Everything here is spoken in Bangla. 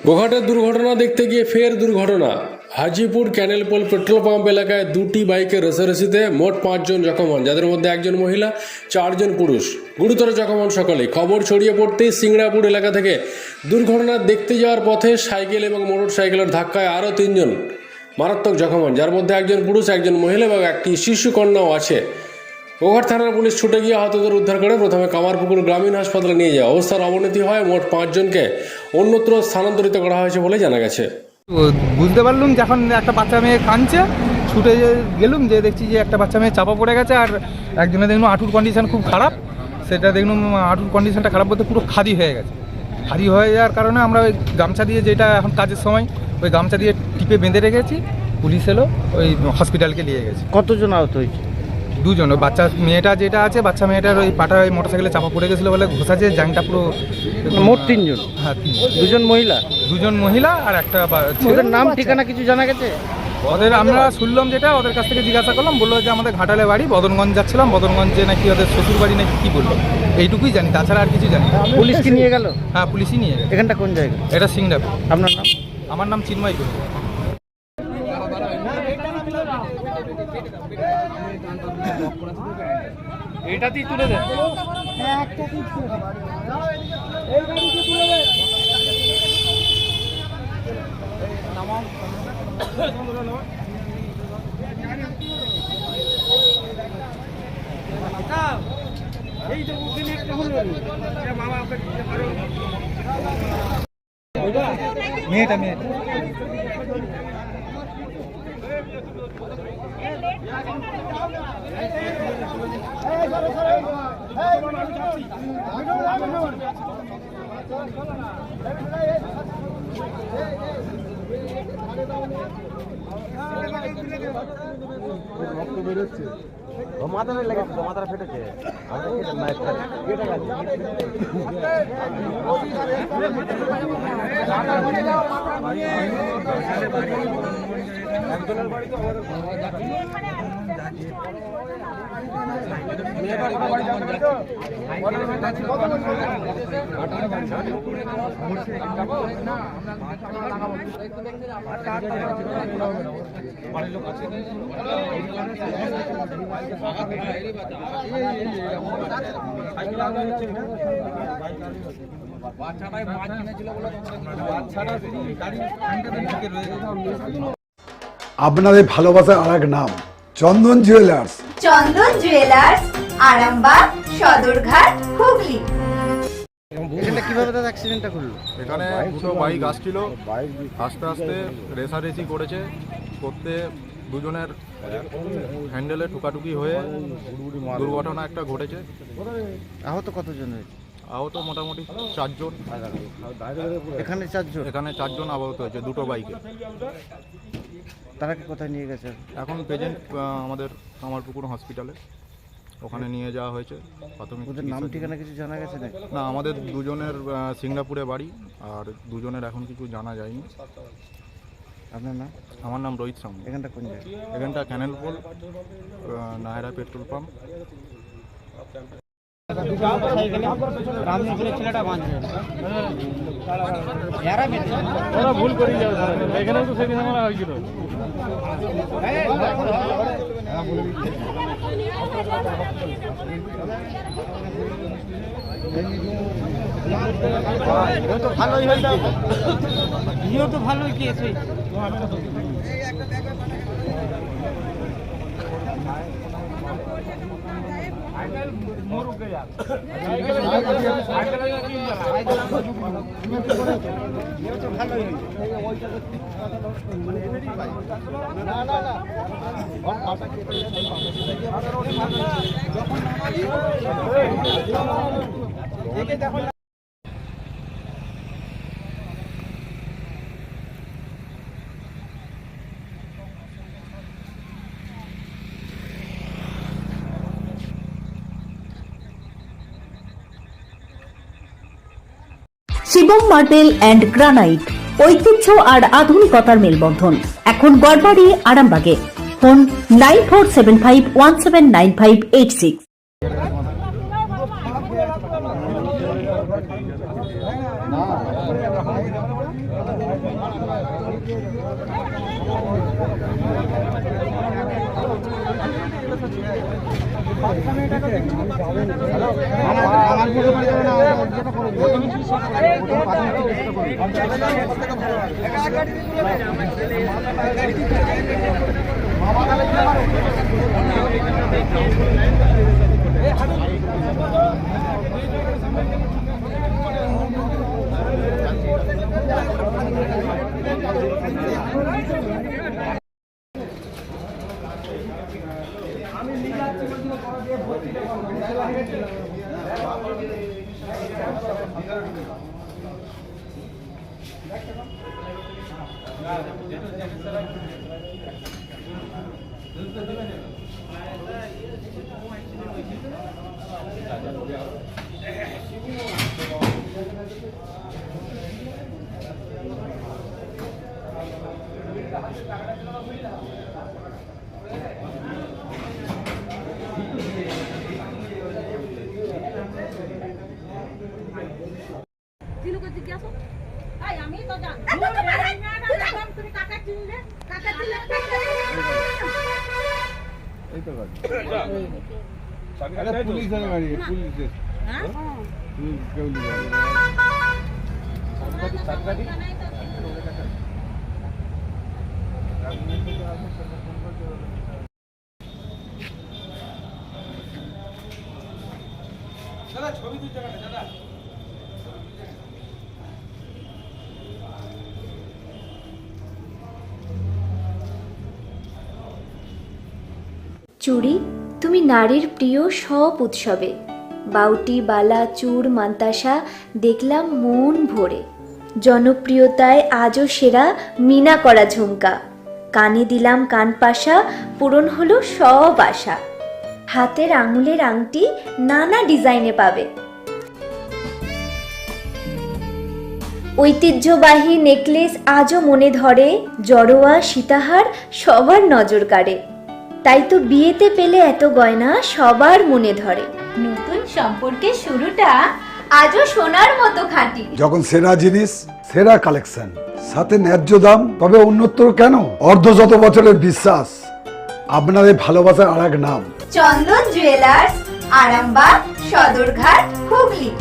গোঘাটের দুর্ঘটনা দেখতে গিয়ে ফের দুর্ঘটনা। হাজিপুর ক্যানেলপোল পেট্রোল পাম্প এলাকায় দুটি বাইকের রেসারেসিতে মোট 5 জন জখম হন, যাদের মধ্যে একজন মহিলা, 4 জন পুরুষ। গুরুতর জখম হন সকলেই। খবর ছড়িয়ে পড়তেই সিংড়াপুর এলাকা থেকে দুর্ঘটনা দেখতে যাওয়ার পথে সাইকেল এবং মোটর সাইকেলের ধাক্কায় আরও 3 জন মারাত্মক জখম হন, যার মধ্যে একজন পুরুষ, একজন মহিলা এবং একটি শিশু কন্যাও আছে। গোঘাট থানার পুলিশ ছুটে গিয়ে আহতদের উদ্ধার করে প্রথমে কামারপুকুর গ্রামীণ হাসপাতালে নিয়ে যায়। অবস্থার অবনতি হয়, মোট 5 জনকে অন্যত্র স্থানান্তরিত করা হয়েছে বলে জানা গেছে। বুঝতে পারলুম যখন একটা বাচ্চা মেয়ে কাঁদছে, ছুটে গেলুম, যে দেখছি যে একটা বাচ্চা মেয়ে চাপা পড়ে গেছে, আর একজনে দেখলাম হাঁটুর কন্ডিশন খুব খারাপ। সেটা দেখলাম হাঁটুর কন্ডিশনটা খারাপ বলতে পুরো খাদি হয়ে গেছে। খাদি হয়ে যাওয়ার কারণে আমরা ওই গামছা দিয়ে, যেটা এখন কাজের সময় ওই গামছা দিয়ে টিপে বেঁধে রেখেছি। পুলিশ এলো, ওই হসপিটালকে নিয়ে গেছে। কতজন আহত হয়েছে? 2 জন। ওই বাচ্চা মেয়েটা যেটা আছে, বাচ্চা মেয়েটার ওই পাটা ওই মোটরসাইকেলে চাপা পড়ে গেছিলো বলে ঘোষাছে, জ্যাংটা পুরো। মোট 3 জন? হ্যাঁ, 2 জন মহিলা? 2 জন মহিলা আর একটা ওদের নাম ঠিকানা কিছু জানা গেছে? ওদের আমরা শুনলাম, যেটা ওদের কাছ থেকে জিজ্ঞাসা করলাম, বললো যে আমাদের ঘাটালে বাড়ি, বদনগঞ্জ যাচ্ছিলাম, বদনগঞ্জে নাকি ওদের শ্বশুর বাড়ি নাকি কি বললো, এইটুকুই জানি, তাছাড়া আর কিছু জানি না। পুলিশ কি নিয়ে গেল? হ্যাঁ, পুলিশই নিয়ে গেছে। এখানটা কোন জায়গা? এটা সিংড়াপুর। আপনার নাম? আমার নাম চিন্ময় গুরু। এটাতেই তুলে দেন। মেয়েটা মাথাটা লেগেছে, মাথাটা ফেটেছে। আপনাদের ভালোবাসার আরেক নাম চন্দন জুয়েলার্স। চন্দন জুয়েলার্স, আরামবাগ, সদরঘাট, হুগলি। এখানটা কিভাবে দাদা অ্যাক্সিডেন্টটা করলো? এখানে দুটো বাইক আসছিল, আস্তে আস্তে রেসারেসি করেছে, করতে 2 জনের হ্যান্ডেলে ঠুকাঠুকি হয়ে দুর্ঘটনা একটা ঘটেছে। আহত কতজন হয়েছে? আহত মোটামুটি 4 জন। এখানে 4 জন? এখানে 4 জন আহত হয়েছে, দুটো বাইকে। তারাকে কোথায় নিয়ে গেছে? এখন প্রেজেন্ট আমাদের কামারপুকুর হসপিটালে, ওখানে নিয়ে যাওয়া হয়েছে প্রাথমিক। ওদের নাম ঠিকানা কিছু জানা গেছে না? না, আমাদের 2 জনের সিংড়াপুরে বাড়ি, আর 2 জনের এখন কিছু জানা যায়নি। আপনার নাম? আমার নাম রোহিত সামনে। এখানটা কোন জায়গা? এখানটা ক্যানেলপোল, নায়রা পেট্রোল পাম্প। ওরা ভুল করে যাবে, এখানেও তো সেদিন আমার হয়েছিল। ভালোই হয়েছে, তো ভালোই গিয়েছে। শিবম মার্বেল অ্যান্ড গ্রানাইট, ঐতিহ্য আর আধুনিকতার মেলবন্ধন, এখন গড়বাড়ি, আরামবাগে। ফোন 9475179586। চুড়ি তুমি নারীর প্রিয় সব উৎসবে, বাউটি বালা চূড় মান্তাসা দেখলাম মন ভরে। জনপ্রিয়তায় আজও সেরা মিনা করা ঝুমকা, কানে দিলাম কানপাশা, পূরণ হলো সব আশা। হাতের আঙুলের আংটি নানা ডিজাইনে পাবে, ঐতিহ্যবাহী নেকলেস আজও মনে ধরে, জড়োয়া সীতাহার সবার নজর কাড়ে। তাই তো বিয়েতে পেলে এত গয়না সবার মনে ধরে। নতুন সম্পর্কের শুরুটা আজও সোনার মতো খাঁটি। যখন সেরা জিনিস, সেরা কালেকশন, সাথে ন্যায্য দাম, তবে উন্নতর কেন? অর্ধশত বছরের বিশ্বাস, আপনাদের ভালোবাসার আরেক নাম চন্দন জুয়েলার্স, আরামবাগ, সদরঘাট, হুগলি।